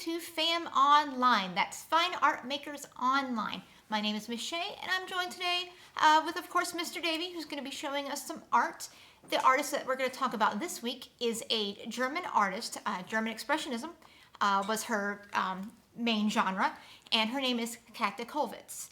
to FAM Online. That's Fine Art Makers Online. My name is Miss Shay, and I'm joined today with, of course, Mr. Davey, who's going to be showing us some art. The artist that we're going to talk about this week is a German artist. German Expressionism was her main genre, and her name is Käthe Kollwitz.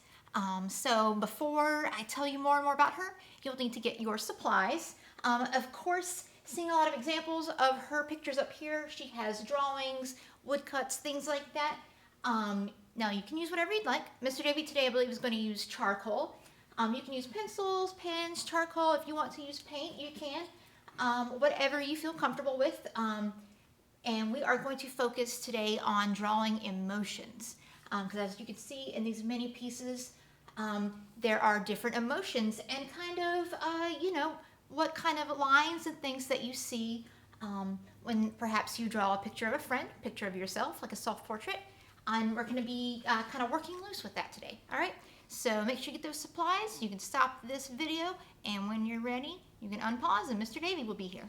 So before I tell you more and more about her, you'll need to get your supplies. Of course, seeing a lot of examples of her pictures up here. She has drawings, woodcuts, things like that. Now you can use whatever you'd like. Mr. Davey today, I believe, is going to use charcoal. You can use pencils, pens, charcoal. If you want to use paint, you can. Whatever you feel comfortable with. And we are going to focus today on drawing emotions. Because as you can see in these many pieces, there are different emotions and kind of, what kind of lines and things that you see when perhaps you draw a picture of a friend, a picture of yourself, like a self-portrait. And we're going to be kind of working loose with that today. All right, so make sure you get those supplies. You can stop this video, and when you're ready, you can unpause, and Mr. Davey will be here.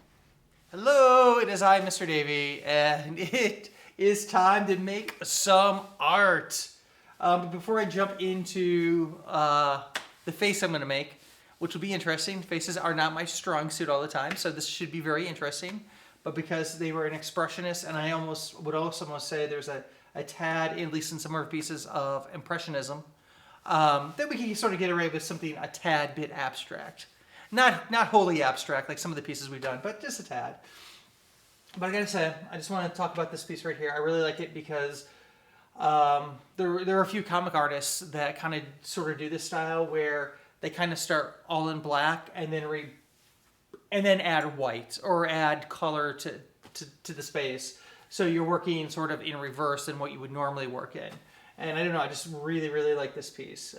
Hello, it is I, Mr. Davey, and it is time to make some art. But before I jump into the face I'm going to make, which will be interesting. Faces are not my strong suit all the time, so this should be very interesting. But because they were an expressionist, and I would also say there's a tad, at least in some of her pieces, of impressionism, that we can sort of get away with something a tad bit abstract. Not wholly abstract like some of the pieces we've done, but just a tad. But I gotta say, I just want to talk about this piece right here. I really like it because there are a few comic artists that kind of sort of do this style where they kind of start all in black and then add white or add color to the space. So you're working sort of in reverse than what you would normally work in. And I don't know, I just really, really like this piece.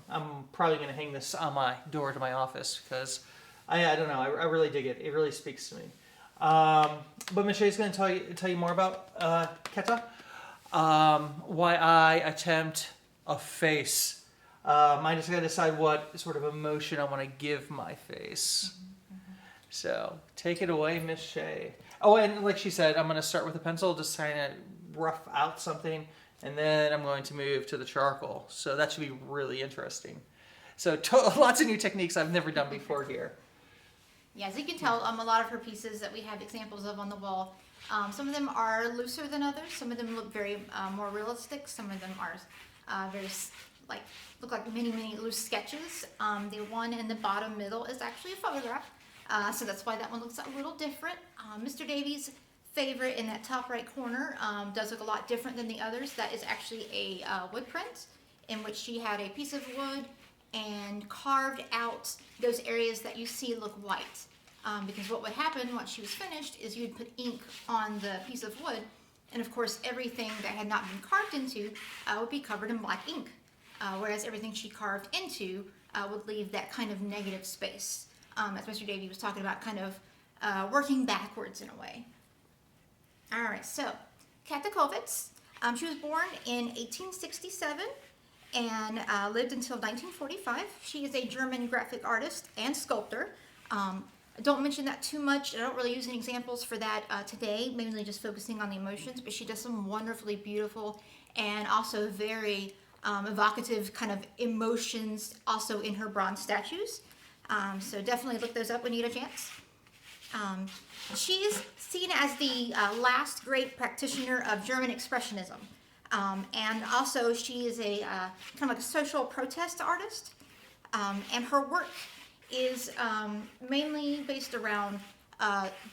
I'm probably going to hang this on my door to my office because I don't know, I really dig it. It really speaks to me. But Michelle's going to tell you more about Käthe. Why I attempt a face. I just gotta decide what sort of emotion I want to give my face. So take it away, Miss Shay. Oh, and like she said, I'm gonna start with a pencil, just trying to rough out something, and then I'm going to move to the charcoal. So that should be really interesting. So lots of new techniques I've never done before here. Yeah, as you can tell, a lot of her pieces that we have examples of on the wall, some of them are looser than others. Some of them look very more realistic. Some of them are look like many loose sketches. The one in the bottom middle is actually a photograph, so that's why that one looks a little different. Mr. Davey's favorite in that top right corner does look a lot different than the others. That is actually a wood print in which she had a piece of wood and carved out those areas that you see look white. Because what would happen once she was finished is you'd put ink on the piece of wood, and of course everything that had not been carved into would be covered in black ink. Whereas everything she carved into would leave that kind of negative space, as Mr. Davey was talking about, kind of working backwards in a way. All right, so Käthe Kollwitz, she was born in 1867 and lived until 1945. She is a German graphic artist and sculptor. I don't mention that too much. I don't really use any examples for that today, mainly just focusing on the emotions, but she does some wonderfully beautiful and also very evocative kind of emotions also in her bronze statues. So definitely look those up when you get a chance. She's seen as the last great practitioner of German Expressionism. And also she is a kind of like a social protest artist. And her work is mainly based around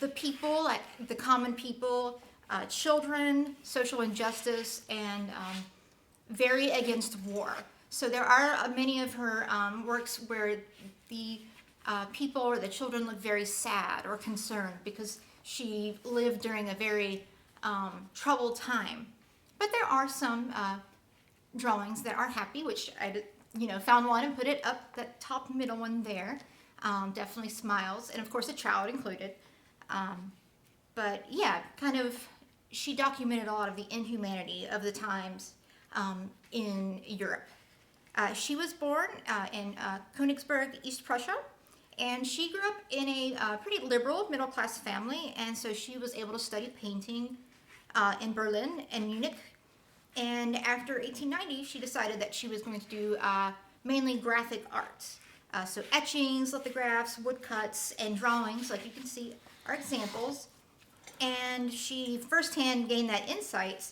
the people, like the common people, children, social injustice, and very against war. So there are many of her works where the people or the children look very sad or concerned because she lived during a very troubled time. But there are some drawings that are happy, which I found one and put it up, that top middle one there. Definitely smiles, and of course a child included. But yeah, kind of, she documented a lot of the inhumanity of the times in Europe. She was born in Königsberg, East Prussia, and she grew up in a pretty liberal middle-class family, and so she was able to study painting in Berlin and Munich. And after 1890, she decided that she was going to do mainly graphic art. So etchings, lithographs, woodcuts, and drawings, like you can see, are examples. And she firsthand gained that insight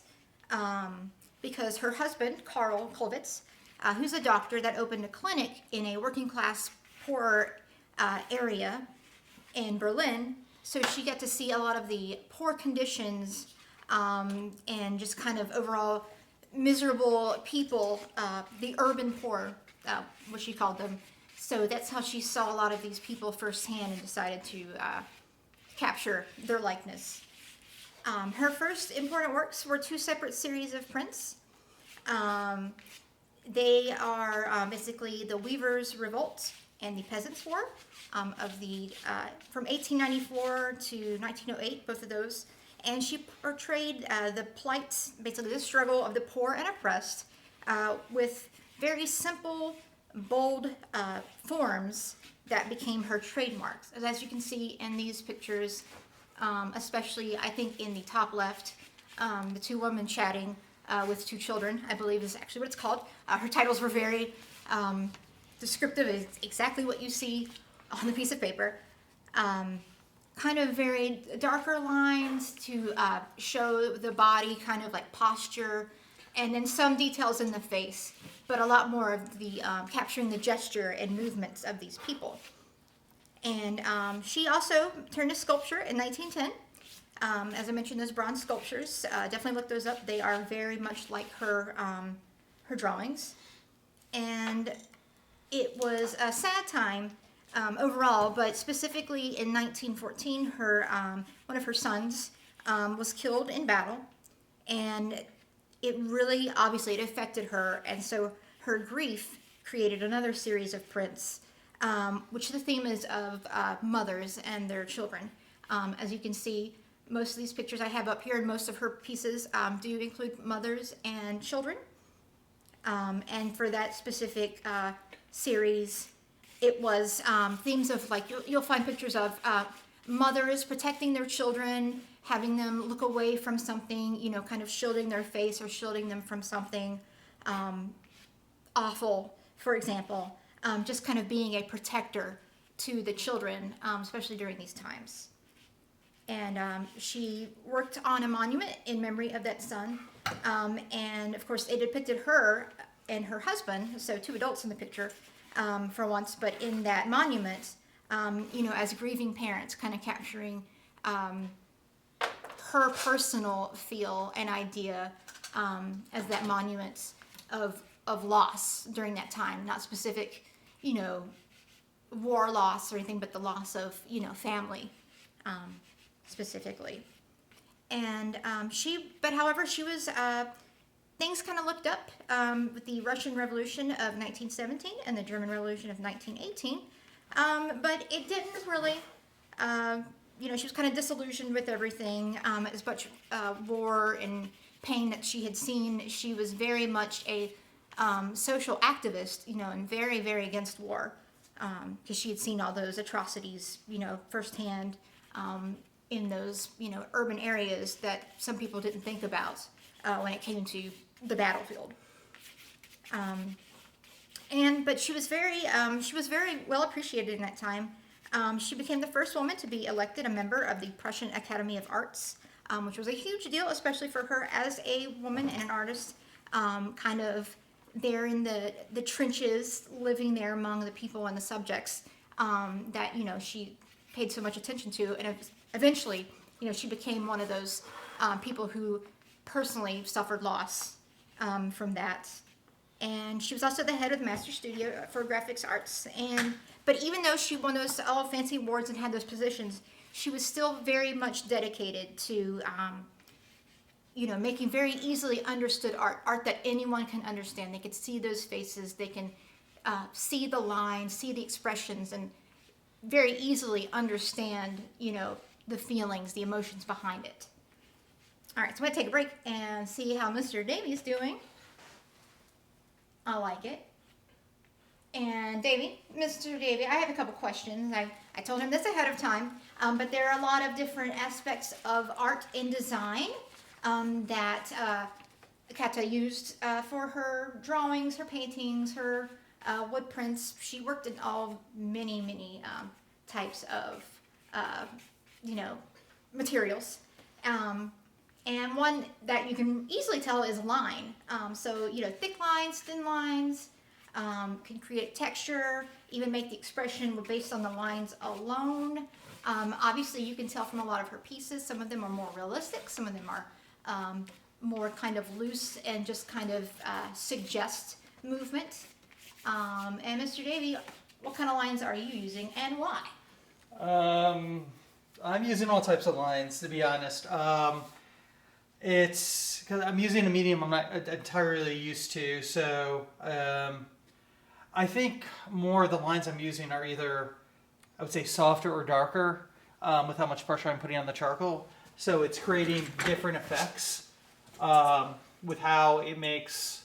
because her husband, Käthe Kollwitz, who's a doctor that opened a clinic in a working class, poor area in Berlin. So she got to see a lot of the poor conditions and just kind of overall miserable people, the urban poor, what she called them. So that's how she saw a lot of these people firsthand and decided to capture their likeness. Her first important works were two separate series of prints. They are basically the Weavers' Revolt and the Peasants' War of the from 1894 to 1908, both of those. And she portrayed the plight, basically the struggle of the poor and oppressed, with very simple, bold forms that became her trademarks. As you can see in these pictures, especially I think in the top left, the two women chatting with two children, I believe is actually what it's called. Her titles were very descriptive. It's exactly what you see on the piece of paper. Kind of very darker lines to show the body, kind of like posture, and then some details in the face, but a lot more of the capturing the gesture and movements of these people. And she also turned to sculpture in 1910. As I mentioned, those bronze sculptures, definitely look those up. They are very much like her drawings. And it was a sad time overall, but specifically in 1914, one of her sons was killed in battle, and it really, obviously, it affected her, and so her grief created another series of prints, which the theme is of mothers and their children. As you can see, most of these pictures I have up here, and most of her pieces do include mothers and children. And for that specific series, it was themes of, like, you'll find pictures of mothers protecting their children, having them look away from something, you know, kind of shielding their face or shielding them from something awful, for example. Just kind of being a protector to the children, especially during these times. And she worked on a monument in memory of that son. And of course, they depicted her and her husband, so two adults in the picture for once, but in that monument, you know, as grieving parents, kind of capturing her personal feel and idea as that monument of loss during that time, not specific, you know, war loss or anything, but the loss of, you know, family specifically. And however, she was, things kind of looked up with the Russian Revolution of 1917 and the German Revolution of 1918, but it didn't really, you know, she was kind of disillusioned with everything, as much war and pain that she had seen. She was very much a social activist, you know, and very, very against war, because she had seen all those atrocities, you know, firsthand in those, you know, urban areas that some people didn't think about when it came to the battlefield. But she was very well appreciated in that time. She became the first woman to be elected a member of the Prussian Academy of Arts, which was a huge deal, especially for her as a woman and an artist, kind of there in the trenches, living there among the people and the subjects that, you know, she paid so much attention to. And eventually, you know, she became one of those people who personally suffered loss from that. And she was also the head of the Master Studio for Graphics Arts. But even though she won those all fancy awards and had those positions, she was still very much dedicated to, you know, making very easily understood art that anyone can understand. They could see those faces, they can see the lines, see the expressions, and very easily understand, you know, the feelings, the emotions behind it. All right, so I'm going to take a break and see how Mr. Davey's doing. I like it. And Davey, Mr. Davey, I have a couple questions. I told him this ahead of time, but there are a lot of different aspects of art and design that Käthe used for her drawings, her paintings, her wood prints. She worked in many types of, materials. And one that you can easily tell is line. So, thick lines, thin lines, can create texture, even make the expression based on the lines alone. Obviously, you can tell from a lot of her pieces, some of them are more realistic, some of them are more kind of loose and just kind of suggest movement. And Mr. Davey, what kind of lines are you using and why? I'm using all types of lines, to be honest. It's because I'm using a medium I'm not entirely used to, so I think more of the lines I'm using are either, I would say, softer or darker with how much pressure I'm putting on the charcoal. So it's creating different effects with how it makes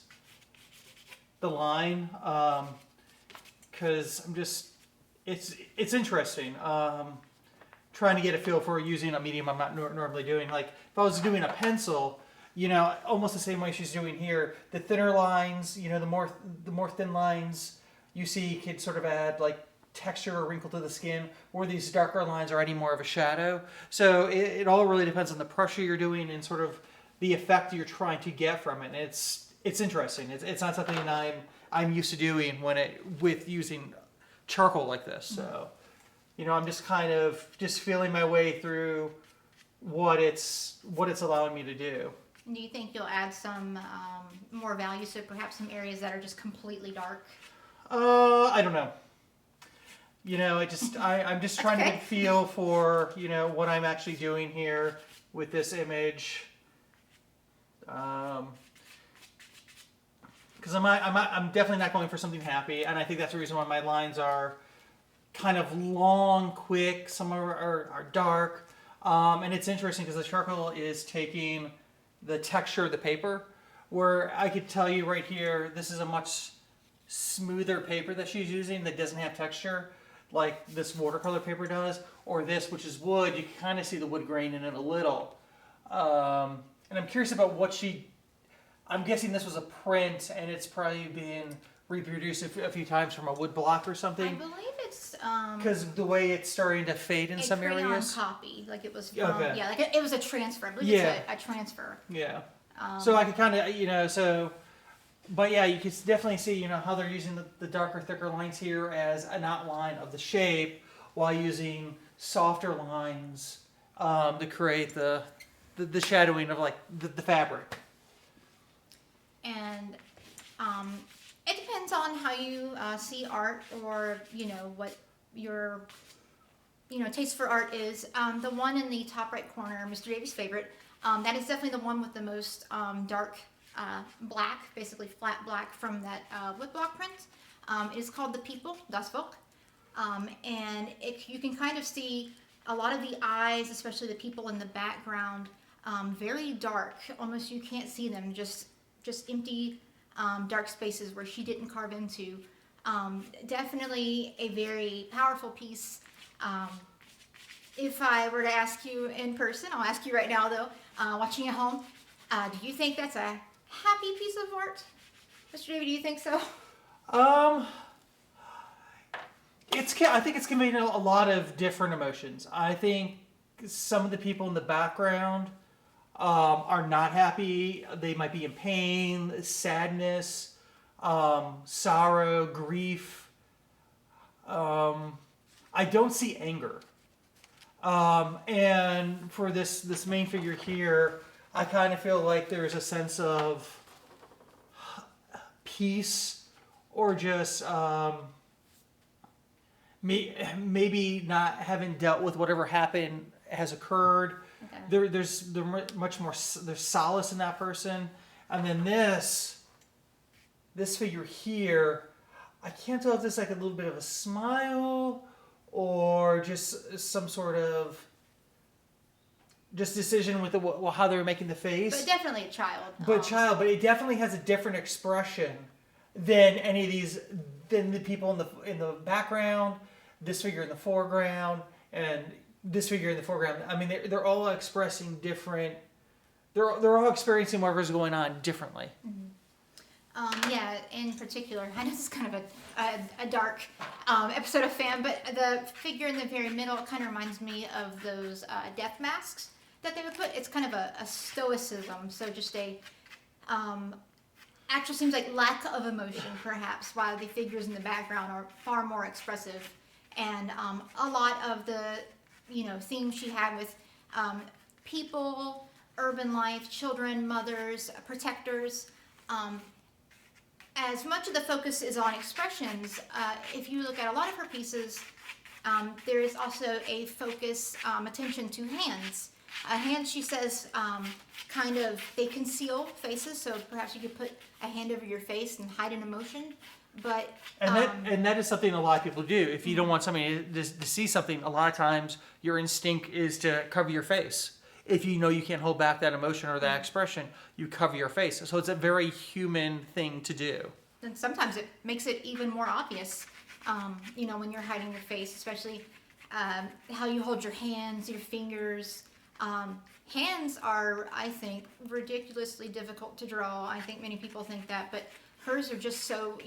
the line. Because it's interesting. Trying to get a feel for using a medium I'm not normally doing. Like if I was doing a pencil, almost the same way she's doing here, the thinner lines, the more thin lines you see can sort of add like texture or wrinkle to the skin, or these darker lines are adding more of a shadow. So it all really depends on the pressure you're doing and sort of the effect you're trying to get from it. And it's interesting. It's not something I'm used to doing with using charcoal like this. So I'm just kind of feeling my way through what it's allowing me to do. Do you think you'll add some more value, so perhaps some areas that are just completely dark? I don't know. I'm just trying to get a feel for what I'm actually doing here with this image. Because I'm definitely not going for something happy, and I think that's the reason why my lines are kind of long, quick. Some are dark, and it's interesting because the charcoal is taking the texture of the paper, where I could tell you right here, this is a much smoother paper that she's using that doesn't have texture like this watercolor paper does, or this, which is wood. You can kind of see the wood grain in it a little. And I'm curious about I'm guessing this was a print, and it's probably been reproduced a few times from a wood block or something. I believe it's because the way it's starting to fade in some Crayon areas. copy, like it was from, Okay. yeah, like it was a transfer. I believe it's a transfer. Yeah. So I could kind of, but yeah, you can definitely see, how they're using the darker, thicker lines here as an outline of the shape, while using softer lines to create the shadowing of like the fabric. And it depends on how you see art, or what your taste for art is. The one in the top right corner, Mr. Davey's favorite, that is definitely the one with the most dark black, basically flat black from that wood block print. It is called The People, Das Volk. And you can kind of see a lot of the eyes, especially the people in the background, very dark. Almost you can't see them, just empty dark spaces where she didn't carve into. Definitely a very powerful piece. If I were to ask you in person, I'll ask you right now though, watching at home, do you think that's a happy piece of art? Mr. Davey, do you think so? I think it's conveying a lot of different emotions. I think some of the people in the background are not happy. They might be in pain, sadness, sorrow, grief. I don't see anger. And for this main figure here, I kind of feel like there's a sense of peace, or just maybe not having dealt with whatever happened has occurred. Okay. There's much more. There's solace in that person, and then this figure here, I can't tell if this is like a little bit of a smile or just some sort of decision with how they were making the face. But definitely a child. But it definitely has a different expression than any of these, than the people in the background, this figure in the foreground, and this figure in the foreground. I mean, they're all expressing different they're all experiencing whatever's going on differently. Yeah, in particular, I know this is kind of a dark episode of Fan, but the figure in the very middle kind of reminds me of those death masks that they would put. It's kind of a stoicism, so just a actual seems like lack of emotion, perhaps, while the figures in the background are far more expressive. And a lot of the themes she had with people, urban life, children, mothers, protectors. As much of the focus is on expressions, if you look at a lot of her pieces, there is also a focus, attention to hands. Hands, she says, kind of, they conceal faces, so perhaps you could put a hand over your face and hide an emotion. But and that is something a lot of people do. If you don't want somebody to see something, a lot of times your instinct is to cover your face. If you know you can't hold back that emotion or that expression, you cover your face. So it's a very human thing to do. And sometimes it makes it even more obvious, when you're hiding your face, especially how you hold your hands, your fingers. Hands are, I think, ridiculously difficult to draw. I think many people think that, but hers are just so,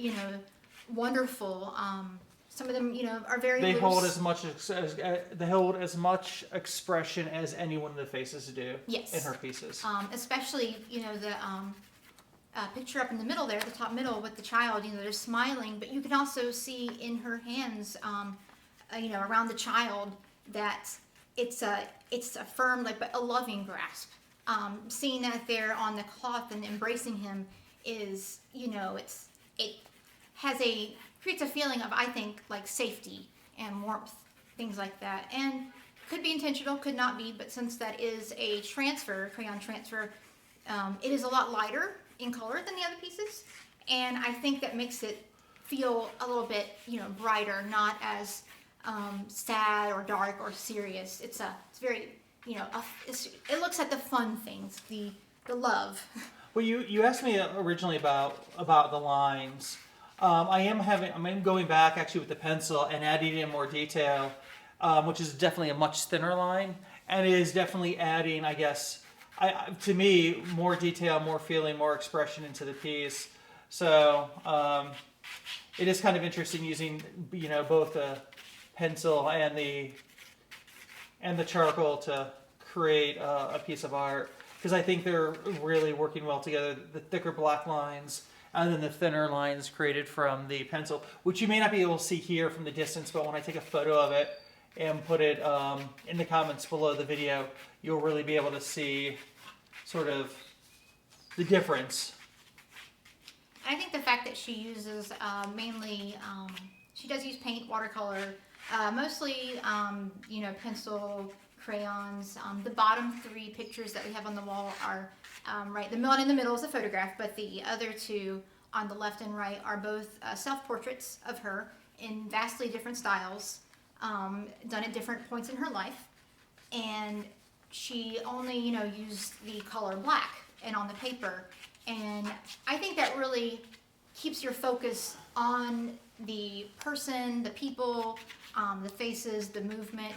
wonderful. Some of them, are very They loose. hold as much expression as any one of the faces do. Yes. In her pieces. Especially, the picture up in the middle there, the top middle with the child, they're smiling, but you can also see in her hands, around the child that it's a firm, but a loving grasp. Seeing that there on the cloth and embracing him is, it creates a feeling of, I think, like safety and warmth, things like that. And could be intentional, could not be, but since that is a crayon transfer, it is a lot lighter in color than the other pieces. And I think that makes it feel a little bit, brighter, not as sad or dark or serious. It's very, it looks at the fun things, the love. Well, you asked me originally about the lines. I'm going back actually with the pencil and adding in more detail, which is definitely a much thinner line, and it is definitely adding, I guess, to me, more detail, more feeling, more expression into the piece. So it is kind of interesting using both the pencil and the charcoal to create a piece of art, because I think they're really working well together. The thicker black lines and then the thinner lines created from the pencil, which you may not be able to see here from the distance, but when I take a photo of it and put it in the comments below the video, you'll really be able to see sort of the difference. I think the fact that she uses mainly, she does use paint, watercolor, mostly, pencil, crayons. The bottom three pictures that we have on the wall are, the one in the middle is a photograph, but the other two on the left and right are both self-portraits of her in vastly different styles, done at different points in her life. And she only, used the color black and on the paper. And I think that really keeps your focus on the person, the people, the faces, the movement.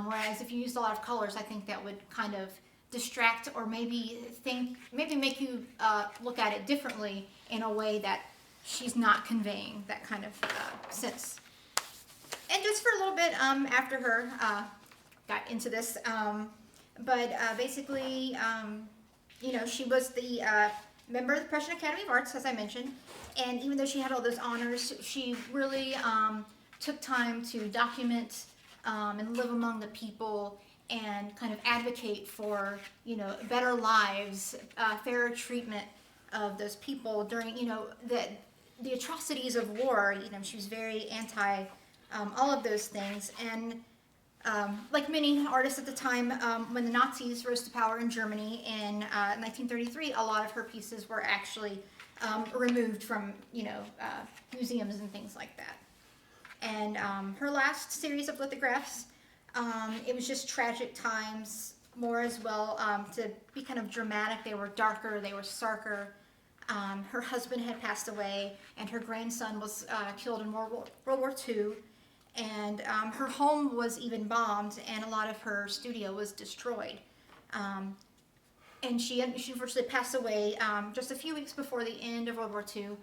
Whereas if you used a lot of colors, I think that would kind of distract or maybe make you look at it differently in a way that she's not conveying that kind of sense. And just for a little bit after her got into this, but basically, she was the member of the Prussian Academy of Arts, as I mentioned, and even though she had all those honors, she really took time to document and live among the people and kind of advocate for, better lives, fairer treatment of those people during, the atrocities of war. She was very anti all of those things. And like many artists at the time, when the Nazis rose to power in Germany in 1933, a lot of her pieces were actually removed from, museums and things like that. And her last series of lithographs, it was just tragic times, more as well, to be kind of dramatic. They were darker, they were starker. Her husband had passed away, and her grandson was killed in World War II. And her home was even bombed, and a lot of her studio was destroyed. And she unfortunately passed away just a few weeks before the end of World War II.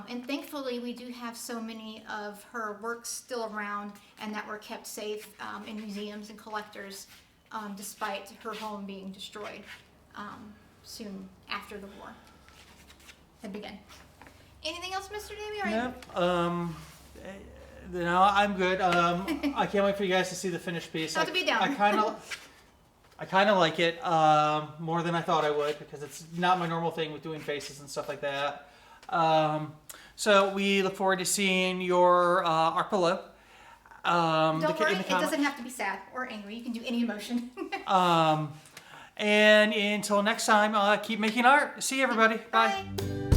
And thankfully, we do have so many of her works still around and that were kept safe in museums and collectors, despite her home being destroyed soon after the war had begun. Anything else, Mr. Davey? No. No, I'm good. I can't wait for you guys to see the finished piece. Not to be down. I kind of like it more than I thought I would, because it's not my normal thing with doing faces and stuff like that. So we look forward to seeing your art below. Don't worry, it doesn't have to be sad or angry. You can do any emotion. And until next time, keep making art. See you, everybody. Bye. Bye.